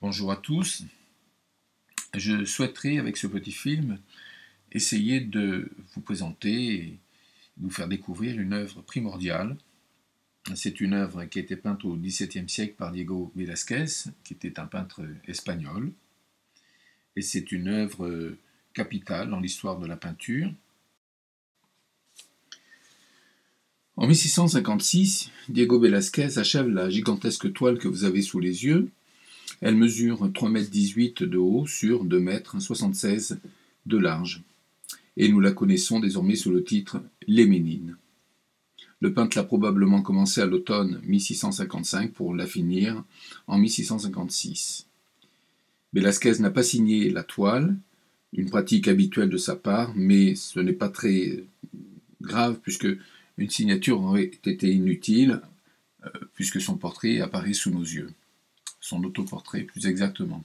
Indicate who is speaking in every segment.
Speaker 1: Bonjour à tous. Je souhaiterais, avec ce petit film, essayer de vous présenter et vous faire découvrir une œuvre primordiale. C'est une œuvre qui a été peinte au XVIIe siècle par Diego Velázquez, qui était un peintre espagnol. Et c'est une œuvre capitale dans l'histoire de la peinture. En 1656, Diego Velázquez achève la gigantesque toile que vous avez sous les yeux. Elle mesure 3,18 m de haut sur 2,76 m de large. Et nous la connaissons désormais sous le titre « Les Ménines ». Le peintre l'a probablement commencé à l'automne 1655 pour la finir en 1656. Velázquez n'a pas signé la toile, une pratique habituelle de sa part, mais ce n'est pas très grave puisque une signature aurait été inutile puisque son portrait apparaît sous nos yeux. Son autoportrait plus exactement.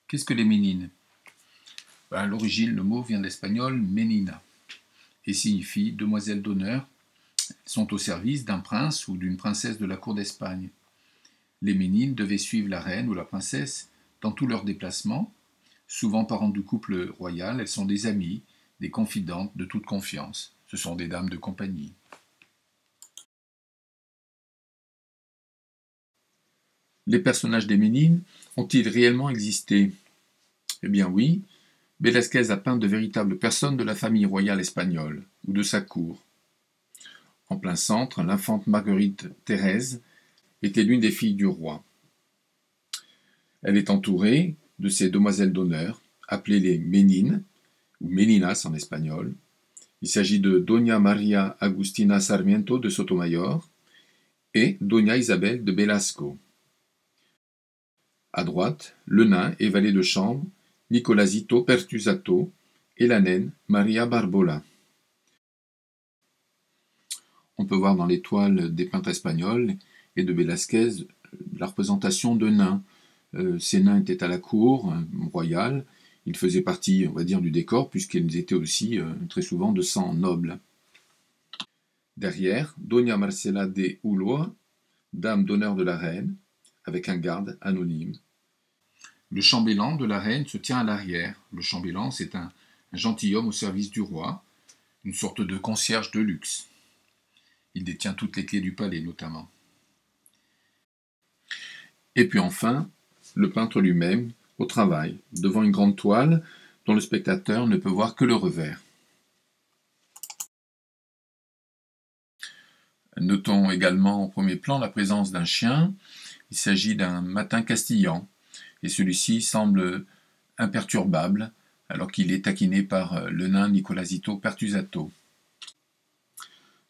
Speaker 1: Qu'est-ce que les Ménines? À l'origine, le mot vient de l'espagnol menina et signifie demoiselle d'honneur. Elles sont au service d'un prince ou d'une princesse de la cour d'Espagne. Les Ménines devaient suivre la reine ou la princesse dans tous leurs déplacements. Souvent parentes du couple royal, elles sont des amies, des confidentes de toute confiance. Ce sont des dames de compagnie. Les personnages des Ménines ont-ils réellement existé? Eh bien oui, Velázquez a peint de véritables personnes de la famille royale espagnole ou de sa cour. En plein centre, l'infante Marguerite Thérèse était l'une des filles du roi. Elle est entourée de ses demoiselles d'honneur, appelées les Ménines, ou Meninas en espagnol. Il s'agit de Doña María Agustina Sarmiento de Sotomayor et Doña Isabel de Velasco. À droite, le nain et valet de chambre Nicolasito Pertusato et la naine Maria Barbola. On peut voir dans les toiles des peintres espagnols et de Velázquez la représentation de nains. Ces nains étaient à la cour royale, ils faisaient partie, on va dire, du décor puisqu'ils étaient aussi très souvent de sang noble. Derrière, Doña Marcela de Ulloa, dame d'honneur de la reine, avec un garde anonyme. Le chambellan de la reine se tient à l'arrière. Le chambellan, c'est un gentilhomme au service du roi, une sorte de concierge de luxe. Il détient toutes les clés du palais, notamment. Et puis enfin, le peintre lui-même, au travail, devant une grande toile dont le spectateur ne peut voir que le revers. Notons également au premier plan la présence d'un chien. Il s'agit d'un matin castillan. Et celui-ci semble imperturbable, alors qu'il est taquiné par le nain Nicolasito Pertusato.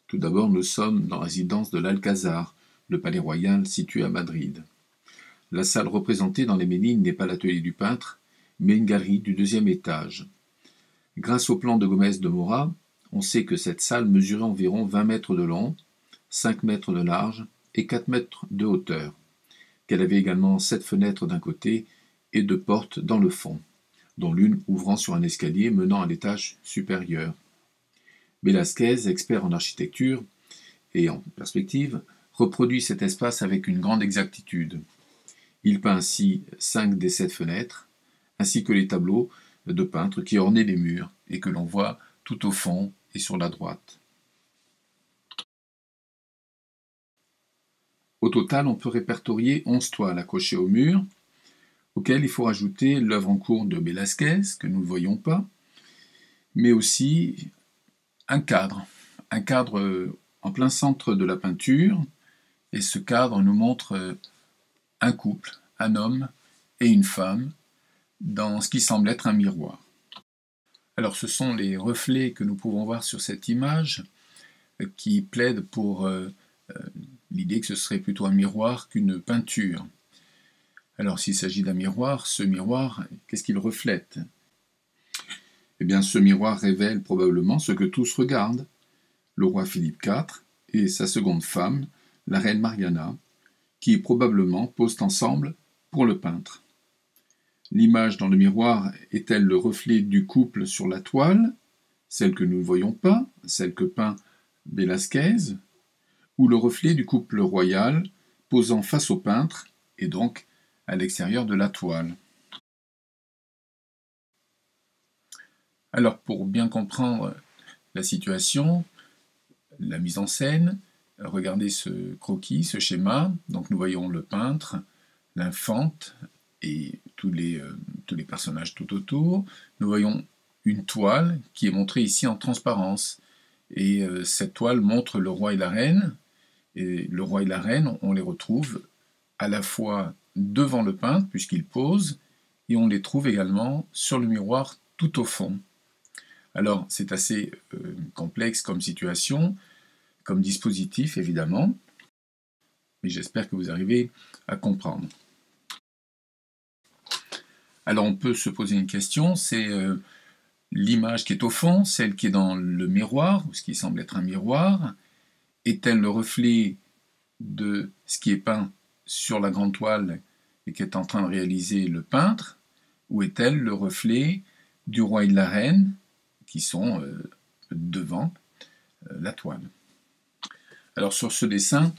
Speaker 1: Tout d'abord, nous sommes dans la résidence de l'Alcazar, le palais royal situé à Madrid. La salle représentée dans les Ménines n'est pas l'atelier du peintre, mais une galerie du deuxième étage. Grâce au plan de Gómez de Mora, on sait que cette salle mesurait environ 20 mètres de long, 5 mètres de large et 4 mètres de hauteur, qu'elle avait également 7 fenêtres d'un côté et 2 portes dans le fond, dont l'une ouvrant sur un escalier menant à l'étage supérieur. Velázquez, expert en architecture et en perspective, reproduit cet espace avec une grande exactitude. Il peint ainsi 5 des 7 fenêtres, ainsi que les tableaux de peintres qui ornaient les murs et que l'on voit tout au fond et sur la droite. Au total, on peut répertorier 11 toiles accrochées au mur, auxquelles il faut rajouter l'œuvre en cours de Velázquez, que nous ne voyons pas, mais aussi un cadre en plein centre de la peinture, et ce cadre nous montre un couple, un homme et une femme, dans ce qui semble être un miroir. Alors ce sont les reflets que nous pouvons voir sur cette image qui plaident pour l'idée que ce serait plutôt un miroir qu'une peinture. Alors s'il s'agit d'un miroir, ce miroir, qu'est-ce qu'il reflète? Eh bien ce miroir révèle probablement ce que tous regardent, le roi Philippe IV et sa seconde femme, la reine Mariana, qui probablement posent ensemble pour le peintre. L'image dans le miroir est-elle le reflet du couple sur la toile, celle que nous ne voyons pas, celle que peint Velázquez, ou le reflet du couple royal posant face au peintre et donc à l'extérieur de la toile. Alors pour bien comprendre la situation, la mise en scène, regardez ce croquis, ce schéma. Donc nous voyons le peintre, l'infante et tous les personnages tout autour. Nous voyons une toile qui est montrée ici en transparence. Et cette toile montre le roi et la reine. Et le roi et la reine, on les retrouve à la fois devant le peintre, puisqu'il pose, et on les trouve également sur le miroir tout au fond. Alors, c'est assez complexe comme situation, comme dispositif, évidemment, mais j'espère que vous arrivez à comprendre. Alors, on peut se poser une question, c'est l'image qui est au fond, celle qui est dans le miroir, ou ce qui semble être un miroir, est-elle le reflet de ce qui est peint sur la grande toile et qu'est en train de réaliser le peintre, ou est-elle le reflet du roi et de la reine qui sont devant la toile? Alors sur ce dessin,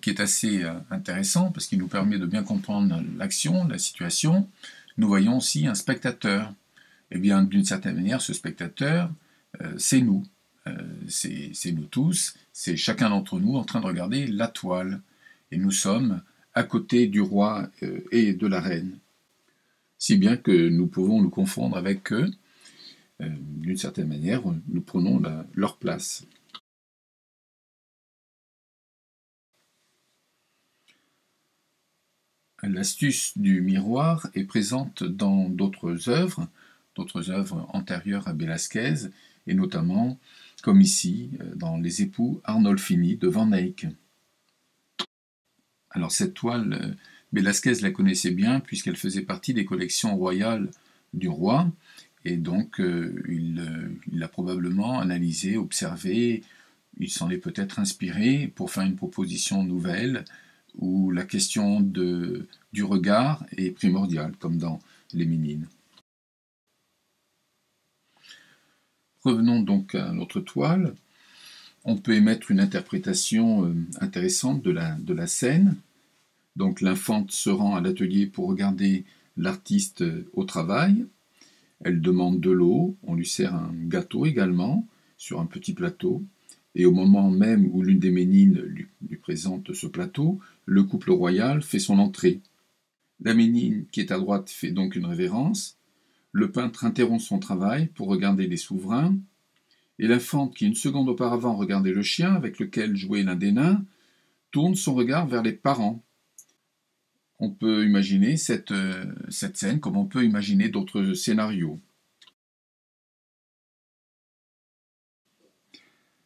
Speaker 1: qui est assez intéressant parce qu'il nous permet de bien comprendre l'action, la situation, nous voyons aussi un spectateur. Eh bien, d'une certaine manière, ce spectateur, c'est nous. C'est nous tous, c'est chacun d'entre nous en train de regarder la toile. Et nous sommes à côté du roi et de la reine. Si bien que nous pouvons nous confondre avec eux. D'une certaine manière, nous prenons leur place. L'astuce du miroir est présente dans d'autres œuvres antérieures à Velázquez, et notamment, comme ici, dans Les époux Arnolfini de Van Eyck. Alors cette toile, Velázquez la connaissait bien puisqu'elle faisait partie des collections royales du roi, et donc il l'a probablement analysée, observée, il s'en est peut-être inspiré pour faire une proposition nouvelle où la question du regard est primordiale, comme dans Les Ménines. Revenons donc à notre toile. On peut émettre une interprétation intéressante de la scène. Donc l'infante se rend à l'atelier pour regarder l'artiste au travail. Elle demande de l'eau, on lui sert un gâteau également sur un petit plateau. Et au moment même où l'une des Ménines lui présente ce plateau, le couple royal fait son entrée. La Ménine qui est à droite fait donc une révérence. Le peintre interrompt son travail pour regarder les souverains. Et l'infante qui, une seconde auparavant, regardait le chien avec lequel jouait l'un des nains, tourne son regard vers les parents. On peut imaginer cette scène comme on peut imaginer d'autres scénarios.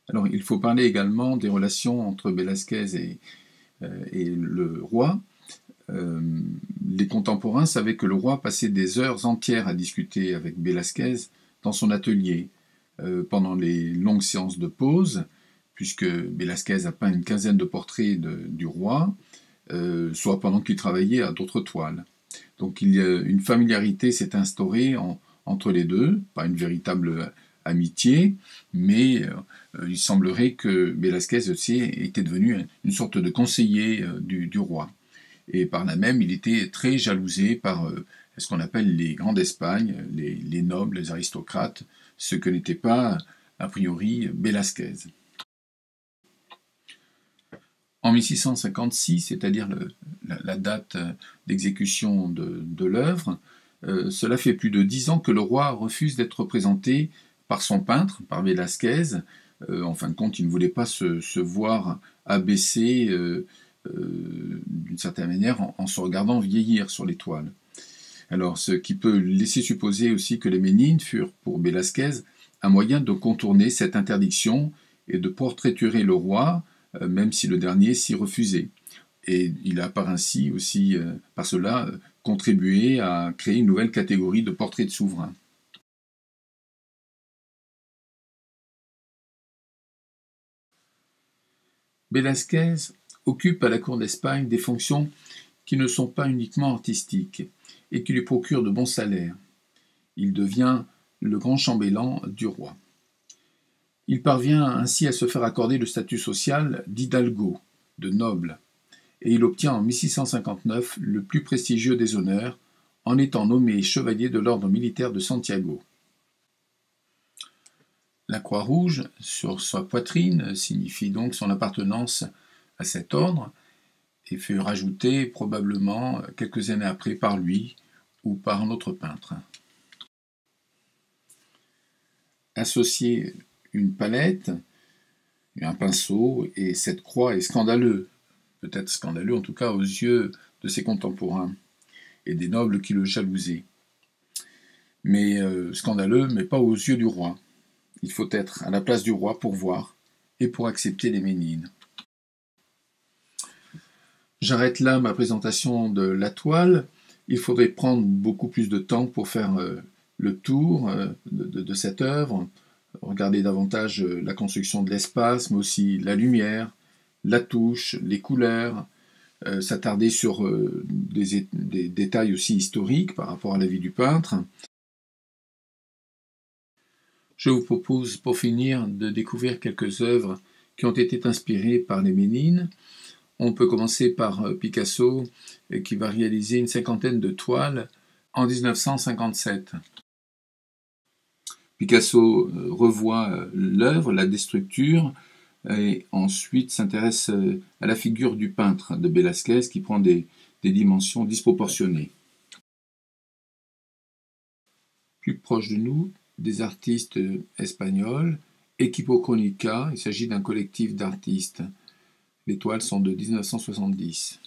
Speaker 1: Alors, il faut parler également des relations entre Velázquez et le roi. Les contemporains savaient que le roi passait des heures entières à discuter avec Velázquez dans son atelier, pendant les longues séances de pause, puisque Velázquez a peint une quinzaine de portraits du roi, soit pendant qu'il travaillait à d'autres toiles. Donc une familiarité s'est instaurée entre les deux, pas une véritable amitié, mais il semblerait que Velázquez aussi était devenu une sorte de conseiller du roi. Et par là même, il était très jalousé par ce qu'on appelle les grands d'Espagne, les nobles, les aristocrates, ce que n'était pas, a priori, Velázquez. En 1656, c'est-à-dire la date d'exécution de l'œuvre, cela fait plus de 10 ans que le roi refuse d'être représenté par son peintre, par Velázquez. En fin de compte, il ne voulait pas se voir abaissé d'une certaine manière en se regardant vieillir sur les toiles. Alors, ce qui peut laisser supposer aussi que les Ménines furent, pour Velázquez, un moyen de contourner cette interdiction et de portraiturer le roi, même si le dernier s'y refusait. Et il a par ainsi aussi, par cela, contribué à créer une nouvelle catégorie de portraits de souverains. Velázquez occupe à la cour d'Espagne des fonctions qui ne sont pas uniquement artistiques et qui lui procurent de bons salaires. Il devient le grand chambellan du roi. Il parvient ainsi à se faire accorder le statut social d'hidalgo, de noble, et il obtient en 1659 le plus prestigieux des honneurs, en étant nommé chevalier de l'ordre militaire de Santiago. La croix rouge sur sa poitrine signifie donc son appartenance à cet ordre et fut rajoutée probablement quelques années après par lui ou par un autre peintre. Associer une palette, un pinceau et cette croix est scandaleux, peut-être scandaleux en tout cas aux yeux de ses contemporains et des nobles qui le jalousaient. Mais scandaleux, mais pas aux yeux du roi. Il faut être à la place du roi pour voir et pour accepter les Ménines. J'arrête là ma présentation de la toile. Il faudrait prendre beaucoup plus de temps pour faire le tour de cette œuvre, regarder davantage la construction de l'espace, mais aussi la lumière, la touche, les couleurs, s'attarder sur des détails aussi historiques par rapport à la vie du peintre. Je vous propose, pour finir, de découvrir quelques œuvres qui ont été inspirées par les Ménines. On peut commencer par Picasso, qui va réaliser une cinquantaine de toiles en 1957. Picasso revoit l'œuvre, la déstructure, et ensuite s'intéresse à la figure du peintre de Velázquez, qui prend des dimensions disproportionnées. Plus proche de nous, des artistes espagnols, Equipo Chronica, il s'agit d'un collectif d'artistes. Les toiles sont de 1970.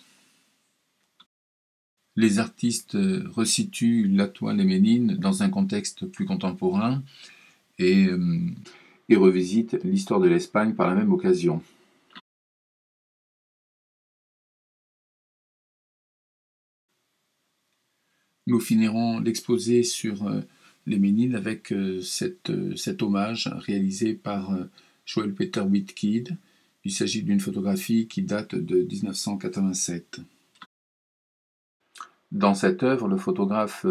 Speaker 1: Les artistes resituent la toile des Ménines dans un contexte plus contemporain et revisitent l'histoire de l'Espagne par la même occasion. Nous finirons l'exposé sur les Ménines avec cet hommage réalisé par Joël Peter Wittkid. Il s'agit d'une photographie qui date de 1987. Dans cette œuvre, le photographe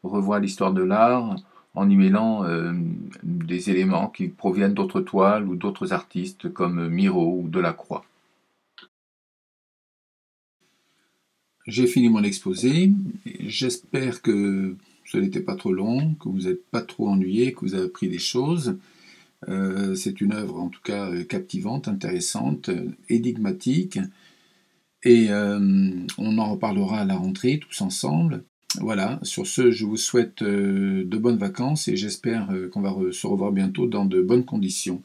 Speaker 1: revoit l'histoire de l'art en y mêlant des éléments qui proviennent d'autres toiles ou d'autres artistes comme Miro ou Delacroix. J'ai fini mon exposé. J'espère que ce n'était pas trop long, que vous n'êtes pas trop ennuyé, que vous avez appris des choses. C'est une œuvre en tout cas captivante, intéressante, énigmatique. Et on en reparlera à la rentrée tous ensemble. Voilà, sur ce, je vous souhaite de bonnes vacances et j'espère qu'on va se revoir bientôt dans de bonnes conditions.